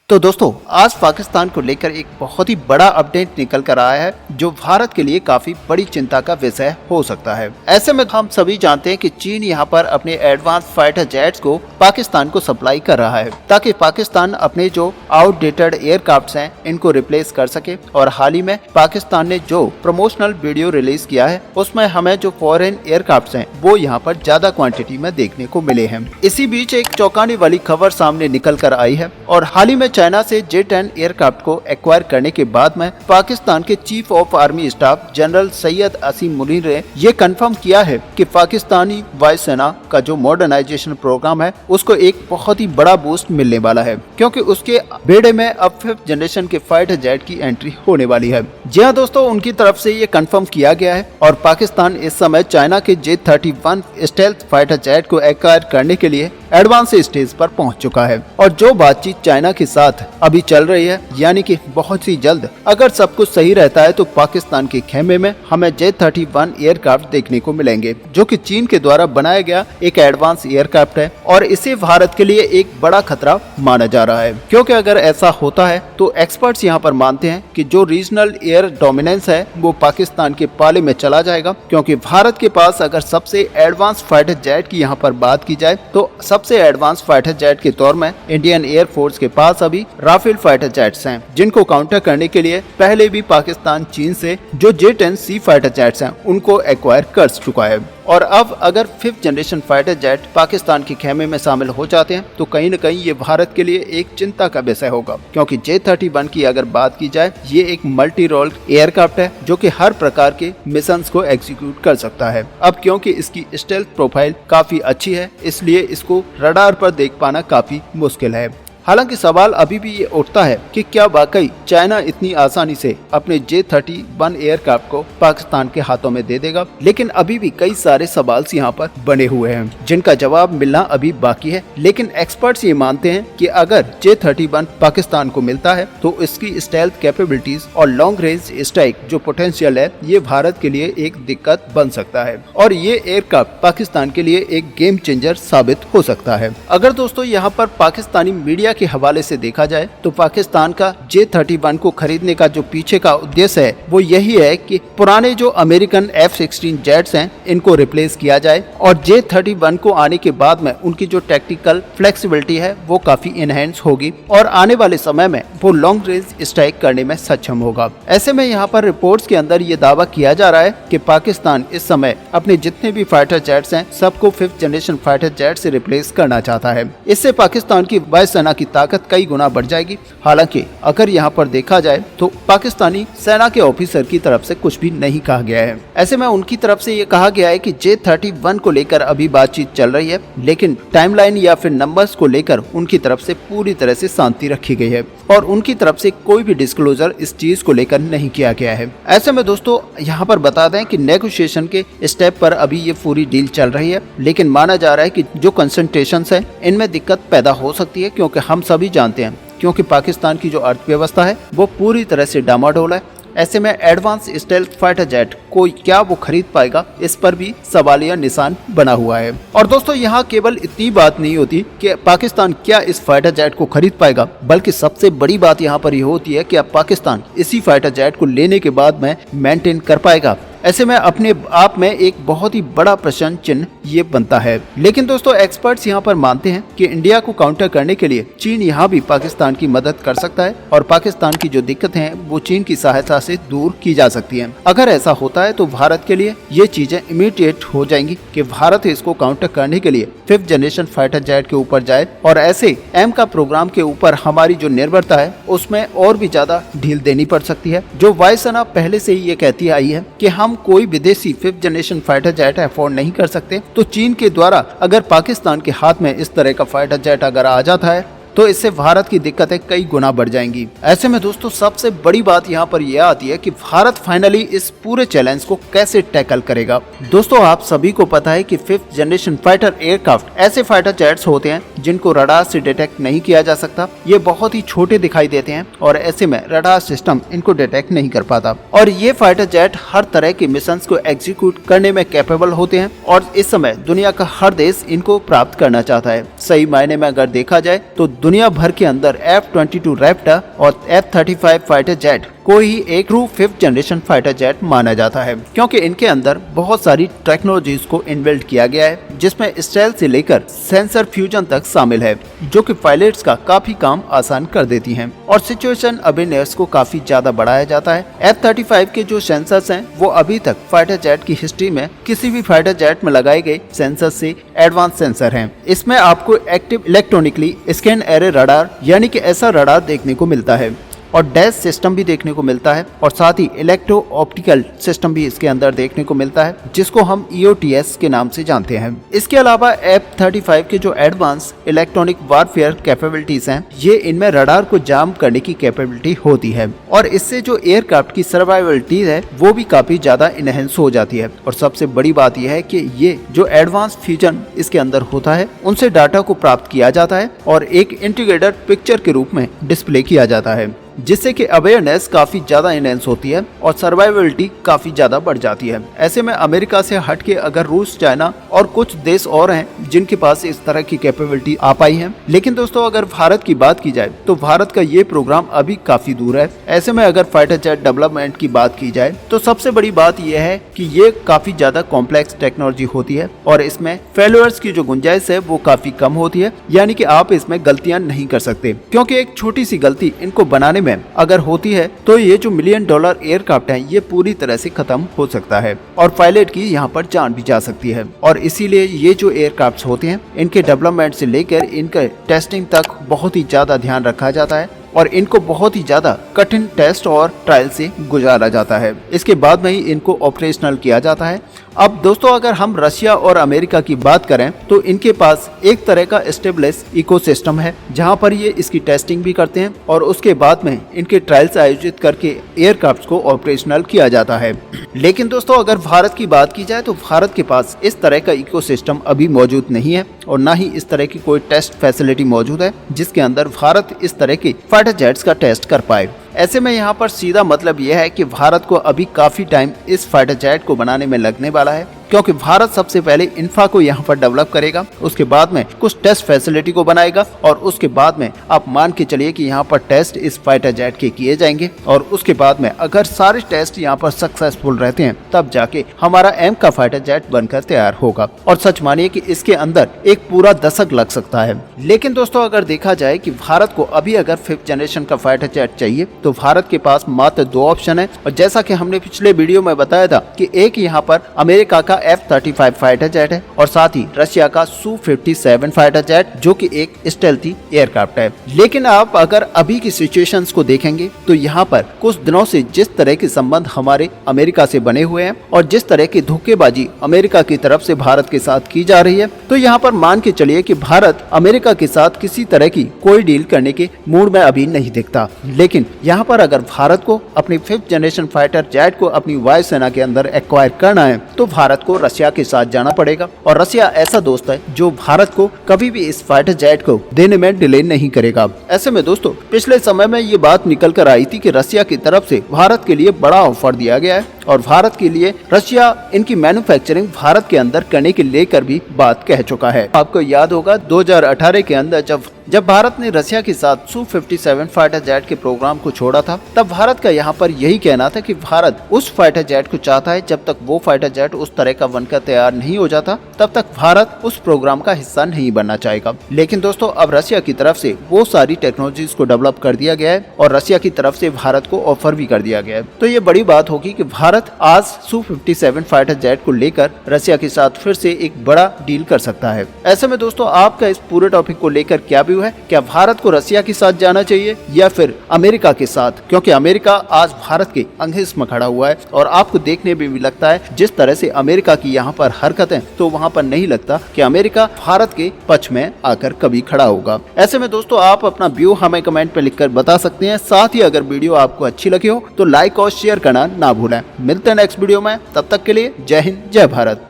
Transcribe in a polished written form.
तो दोस्तों आज पाकिस्तान को लेकर एक बहुत ही बड़ा अपडेट निकल कर आया है जो भारत के लिए काफी बड़ी चिंता का विषय हो सकता है। ऐसे में हम सभी जानते हैं कि चीन यहां पर अपने एडवांस फाइटर जेट्स को पाकिस्तान को सप्लाई कर रहा है ताकि पाकिस्तान अपने जो आउटडेटेड एयरक्राफ्ट हैं इनको रिप्लेस कर सके। और हाल ही में पाकिस्तान ने जो प्रमोशनल वीडियो रिलीज किया है उसमें हमें जो फॉरेन एयरक्राफ्ट हैं वो यहाँ पर ज्यादा क्वांटिटी में देखने को मिले हैं। इसी बीच एक चौंकाने वाली खबर सामने निकल कर आई है और हाल ही में चाइना से J-10 एयरक्राफ्ट को एक्वायर करने के बाद में पाकिस्तान के chief of army staff general Syed Asim Munir ने ये कंफर्म किया है कि पाकिस्तानी वायुसेना का जो मॉडर्नाइजेशन प्रोग्राम है उसको एक बहुत ही बड़ा बूस्ट मिलने वाला है, क्योंकि उसके बेड़े में अब 5th जनरेशन के फाइटर जेट की एंट्री होने वाली है। जी हाँ दोस्तों, उनकी तरफ से ये कंफर्म किया गया है और पाकिस्तान इस समय चाइना के J-31 स्टेल्थ फाइटर जेट को एक्वायर करने के लिए एडवांस स्टेज पर पहुंच चुका है। और जो बातचीत चाइना के साथ अभी चल रही है, यानी कि बहुत ही जल्द अगर सब कुछ सही रहता है तो पाकिस्तान के खेमे में हमें J-31 एयरक्राफ्ट देखने को मिलेंगे, जो कि चीन के द्वारा बनाया गया एक एडवांस एयरक्राफ्ट है और इसे भारत के लिए एक बड़ा खतरा माना जा रहा है। क्योंकि अगर ऐसा होता है तो एक्सपर्ट्स यहाँ पर मानते हैं कि जो रीजनल एयर डोमिनेंस है वो पाकिस्तान के पाले में चला जाएगा, क्योंकि भारत के पास अगर सबसे एडवांस फाइटर जेट की यहाँ पर बात की जाए तो सबसे एडवांस फाइटर जेट के तौर में इंडियन एयर फोर्स के पास अभी राफेल फाइटर जेट्स हैं, जिनको काउंटर करने के लिए पहले भी पाकिस्तान चीन से जो J-10C फाइटर जेट्स हैं उनको एक्वायर कर चुका है। और अब अगर 5th generation fighter jet Pakistan के खेमे में शामिल हो जाते हैं तो कहीं न कहीं ये भारत के लिए एक चिंता का विषय होगा, क्योंकि J-31 की अगर बात की जाए ये एक मल्टी रोल एयरक्राफ्ट है जो कि हर प्रकार के मिशंस को एग्जीक्यूट कर सकता है। अब क्योंकि इसकी स्टेल्थ प्रोफाइल काफी अच्छी है इसलिए इसको रडार पर देख पाना काफी मुश्किल है। हालांकि सवाल अभी भी ये उठता है कि क्या वाकई चाइना इतनी आसानी से अपने J-31 एयरक्राफ्ट को पाकिस्तान के हाथों में दे देगा। लेकिन अभी भी कई सारे सवाल यहाँ पर बने हुए हैं जिनका जवाब मिलना अभी बाकी है। लेकिन एक्सपर्ट्स ये मानते हैं कि अगर J-31 पाकिस्तान को मिलता है तो इसकी स्टेल्थ कैपेबिलिटीज और लॉन्ग रेंज स्ट्राइक जो पोटेंशियल है ये भारत के लिए एक दिक्कत बन सकता है और ये एयरक्राफ्ट पाकिस्तान के लिए एक गेम चेंजर साबित हो सकता है। अगर दोस्तों यहाँ पर पाकिस्तानी मीडिया के हवाले से देखा जाए तो पाकिस्तान का J-31 को खरीदने का जो पीछे का उद्देश्य है वो यही है कि पुराने जो अमेरिकन F-16 जेट्स हैं इनको रिप्लेस किया जाए और J-31 को आने के बाद में उनकी जो टेक्निकल फ्लेक्सिबिलिटी है वो काफी इनहेंस होगी और आने वाले समय में वो लॉन्ग रेंज स्ट्राइक करने में सक्षम होगा। ऐसे में यहाँ पर रिपोर्ट्स के अंदर ये दावा किया जा रहा है कि पाकिस्तान इस समय अपने जितने भी फाइटर जेट्स हैं सबको 5th जनरेशन फाइटर जेट से रिप्लेस करना चाहता है। इससे पाकिस्तान की वायुसेना की ताकत कई गुना बढ़ जाएगी। हालांकि अगर यहाँ पर देखा जाए तो पाकिस्तानी सेना के ऑफिसर की तरफ से कुछ भी नहीं कहा गया है। ऐसे में उनकी तरफ से ये कहा गया है कि J-31 को लेकर अभी बातचीत चल रही है, लेकिन टाइमलाइन या फिर नंबर्स को लेकर उनकी तरफ से पूरी तरह से शांति रखी गई है और उनकी तरफ से कोई भी डिस्क्लोजर इस चीज को लेकर नहीं किया गया है। ऐसे में दोस्तों यहाँ पर बता दें कि नेगोशिएशन के स्टेप पर अभी ये पूरी डील चल रही है, लेकिन माना जा रहा है कि जो कंसंट्रेशंस है इनमें दिक्कत पैदा हो सकती है, क्योंकि हम सभी जानते हैं क्योंकि पाकिस्तान की जो अर्थव्यवस्था है वो पूरी तरह से डामाडोल है। ऐसे में एडवांस स्टेल्थ फाइटर जेट को क्या वो खरीद पाएगा, इस पर भी सवालिया निशान बना हुआ है। और दोस्तों यहाँ केवल इतनी बात नहीं होती कि पाकिस्तान क्या इस फाइटर जेट को खरीद पाएगा, बल्कि सबसे बड़ी बात यहाँ पर यह होती है कि अब पाकिस्तान इसी फाइटर जेट को लेने के बाद में मेंटेन कर पाएगा। ऐसे में अपने आप में एक बहुत ही बड़ा प्रश्न चिन्ह ये बनता है। लेकिन दोस्तों एक्सपर्ट्स यहाँ पर मानते हैं कि इंडिया को काउंटर करने के लिए चीन यहाँ भी पाकिस्तान की मदद कर सकता है और पाकिस्तान की जो दिक्कत है वो चीन की सहायता से दूर की जा सकती है। अगर ऐसा होता है तो भारत के लिए ये चीजें इमीडिएट हो जाएंगी कि भारत इसको काउंटर करने के लिए 5th जनरेशन फाइटर जेट के ऊपर जाए और ऐसे एम का प्रोग्राम के ऊपर हमारी जो निर्भरता है उसमें और भी ज्यादा ढील देनी पड़ सकती है। जो वायुसेना पहले से ही ये कहती आई है कि हम कोई विदेशी 5th generation fighter jet afford नहीं कर सकते, तो चीन के द्वारा अगर पाकिस्तान के हाथ में इस तरह का फाइटर जेट अगर आ जाता है तो इससे भारत की दिक्कतें कई गुना बढ़ जाएंगी। ऐसे में दोस्तों सबसे बड़ी बात यहाँ पर यह आती है कि भारत फाइनली इस पूरे चैलेंज को कैसे टैकल करेगा। दोस्तों आप सभी को पता है कि 5th जनरेशन फाइटर एयरक्राफ्ट ऐसे फाइटर जेट्स होते हैं जिनको रडार से डिटेक्ट नहीं किया जा सकता। ये बहुत ही छोटे दिखाई देते हैं और ऐसे में रडार सिस्टम इनको डिटेक्ट नहीं कर पाता और ये फाइटर जेट हर तरह के मिशन को एग्जीक्यूट करने में कैपेबल होते हैं और इस समय दुनिया का हर देश इनको प्राप्त करना चाहता है। सही मायने में अगर देखा जाए तो दुनिया भर के अंदर F-22 रैप्टर और F-35 फाइटर जेट को ही एक true 5th generation fighter jet माना जाता है, क्योंकि इनके अंदर बहुत सारी टेक्नोलॉजीज को इन्बिल्ट किया गया है, जिसमें स्टाइल से लेकर सेंसर फ्यूजन तक शामिल है, जो कि पायलट्स का काफी काम आसान कर देती हैं और सिचुएशन अवेयरनेस को काफी ज्यादा बढ़ाया जाता है। F-35 के जो सेंसर्स हैं वो अभी तक फाइटर जेट की हिस्ट्री में किसी भी फाइटर जेट में लगाए गए सेंसर से एडवांस सेंसर हैं। इसमें आपको active electronically scan array radar यानी कि ऐसा रडार देखने को मिलता है और डैश सिस्टम भी देखने को मिलता है और साथ ही इलेक्ट्रो ऑप्टिकल सिस्टम भी इसके अंदर देखने को मिलता है, जिसको हम EOTS के नाम से जानते हैं। इसके अलावा F-35 के जो एडवांस इलेक्ट्रॉनिक वारफेयर कैपेबिलिटीज हैं, ये इनमें रडार को जाम करने की कैपेबिलिटी होती है और इससे जो एयरक्राफ्ट की सर्वाइवलिटी है वो भी काफी ज्यादा इनहेंस हो जाती है। और सबसे बड़ी बात यह है कि ये जो एडवांस फ्यूजन इसके अंदर होता है उनसे डाटा को प्राप्त किया जाता है और एक इंटीग्रेटेड पिक्चर के रूप में डिस्प्ले किया जाता है, जिससे कि अवेयरनेस काफी ज्यादा इनहेंस होती है और सर्वाइवलिटी काफी ज्यादा बढ़ जाती है। ऐसे में अमेरिका से हटके अगर रूस, चाइना और कुछ देश और हैं जिनके पास इस तरह की कैपेबिलिटी आ पाई है, लेकिन दोस्तों अगर भारत की बात की जाए तो भारत का ये प्रोग्राम अभी काफी दूर है। ऐसे में अगर फाइटर जेट डेवलपमेंट की बात की जाए तो सबसे बड़ी बात यह है कि ये काफी ज्यादा कॉम्प्लेक्स टेक्नोलॉजी होती है और इसमें फेल्योर्स की जो गुंजाइश है वो काफी कम होती है, यानी कि आप इसमें गलतियां नहीं कर सकते, क्योंकि एक छोटी सी गलती इनको बनाने में अगर होती है तो ये जो $1 मिलियन एयरक्राफ्ट है ये पूरी तरह से खत्म हो सकता है और पायलट की यहाँ पर जान भी जा सकती है। और इसीलिए ये जो एयरक्राफ्ट होते हैं इनके डेवलपमेंट से लेकर इनके टेस्टिंग तक बहुत ही ज्यादा ध्यान रखा जाता है और इनको बहुत ही ज्यादा कठिन टेस्ट और ट्रायल से गुजारा जाता है। इसके बाद में ही इनको ऑपरेशनल किया जाता है। अब दोस्तों अगर हम रशिया और अमेरिका की बात करें तो इनके पास एक तरह का एस्टेब्लिश इकोसिस्टम है जहां पर ये इसकी टेस्टिंग भी करते हैं और उसके बाद में इनके ट्रायल्स आयोजित करके एयरक्राफ्ट को ऑपरेशनल किया जाता है। लेकिन दोस्तों अगर भारत की बात की जाए तो भारत के पास इस तरह का इकोसिस्टम अभी मौजूद नहीं है और ना ही इस तरह की कोई टेस्ट फैसिलिटी मौजूद है जिसके अंदर भारत इस तरह के फाइटर जेट्स का टेस्ट कर पाए। ऐसे में यहाँ पर सीधा मतलब यह है कि भारत को अभी काफी टाइम इस फाइटर जेट को बनाने में लगने वाला है, क्योंकि भारत सबसे पहले इंफ्रा को यहाँ पर डेवलप करेगा, उसके बाद में कुछ टेस्ट फैसिलिटी को बनाएगा और उसके बाद में आप मान के चलिए कि यहाँ पर टेस्ट इस फाइटर जेट के किए जाएंगे और उसके बाद में अगर सारे टेस्ट यहाँ पर सक्सेसफुल रहते हैं तब जाके हमारा एम का फाइटर जेट बनकर तैयार होगा। और सच मानिए कि इसके अंदर एक पूरा दशक लग सकता है। लेकिन दोस्तों अगर देखा जाए कि भारत को अभी अगर 5th जनरेशन का फाइटर जेट चाहिए तो भारत के पास मात्र 2 ऑप्शन है और जैसा कि हमने पिछले वीडियो में बताया था कि एक यहाँ पर अमेरिका का F-35 फाइटर जेट है और साथ ही रशिया का Su-57 फाइटर जेट जो कि एक स्टेल्थी एयरक्राफ्ट है। लेकिन आप अगर अभी की सिचुएशंस को देखेंगे तो यहाँ पर कुछ दिनों से जिस तरह के संबंध हमारे अमेरिका से बने हुए हैं और जिस तरह की धोखेबाजी अमेरिका की तरफ से भारत के साथ की जा रही है, तो यहाँ पर मान के चलिए कि भारत अमेरिका के साथ किसी तरह की कोई डील करने के मूड में अभी नहीं दिखता। लेकिन यहाँ पर अगर भारत को अपनी 5th जनरेशन फाइटर जेट को अपनी वायुसेना के अंदर एक्वायर करना है तो भारत को रशिया के साथ जाना पड़ेगा और रशिया ऐसा दोस्त है जो भारत को कभी भी इस फाइटर जेट को देने में डिले नहीं करेगा। ऐसे में दोस्तों पिछले समय में ये बात निकल कर आई थी कि रशिया की तरफ से भारत के लिए बड़ा ऑफर दिया गया है और भारत के लिए रशिया इनकी मैन्युफैक्चरिंग भारत के अंदर करने के लेकर भी बात कह चुका है। आपको याद होगा 2018 के अंदर जब भारत ने रशिया के साथ Su-57 फाइटर जेट के प्रोग्राम को छोड़ा था, तब भारत का यहाँ पर यही कहना था कि भारत उस फाइटर जेट को चाहता है। जब तक वो फाइटर जेट उस तरह का बनकर तैयार नहीं हो जाता तब तक भारत उस प्रोग्राम का हिस्सा नहीं बनना चाहेगा। लेकिन दोस्तों अब रशिया की तरफ से वो सारी टेक्नोलॉजीज को डेवलप कर दिया गया है और रशिया की तरफ से भारत को ऑफर भी कर दिया गया है। तो ये बड़ी बात होगी कि भारत आज Su-57 फाइटर जेट को लेकर रशिया के साथ फिर से एक बड़ा डील कर सकता है। ऐसे में दोस्तों आपका इस पूरे टॉपिक को लेकर क्या व्यू है? क्या भारत को रशिया के साथ जाना चाहिए या फिर अमेरिका के साथ? क्योंकि अमेरिका आज भारत के अंगहिस्स में खड़ा हुआ है और आपको देखने में भी लगता है जिस तरह से अमेरिका की यहाँ पर हरकतें, तो वहाँ पर नहीं लगता कि अमेरिका भारत के पक्ष में आकर कभी खड़ा होगा। ऐसे में दोस्तों आप अपना व्यू हमें कमेंट पे लिखकर बता सकते हैं। साथ ही अगर वीडियो आपको अच्छी लगी हो तो लाइक और शेयर करना ना भूलें। मिलते हैं नेक्स्ट वीडियो में, तब तक के लिए जय हिंद, जय भारत।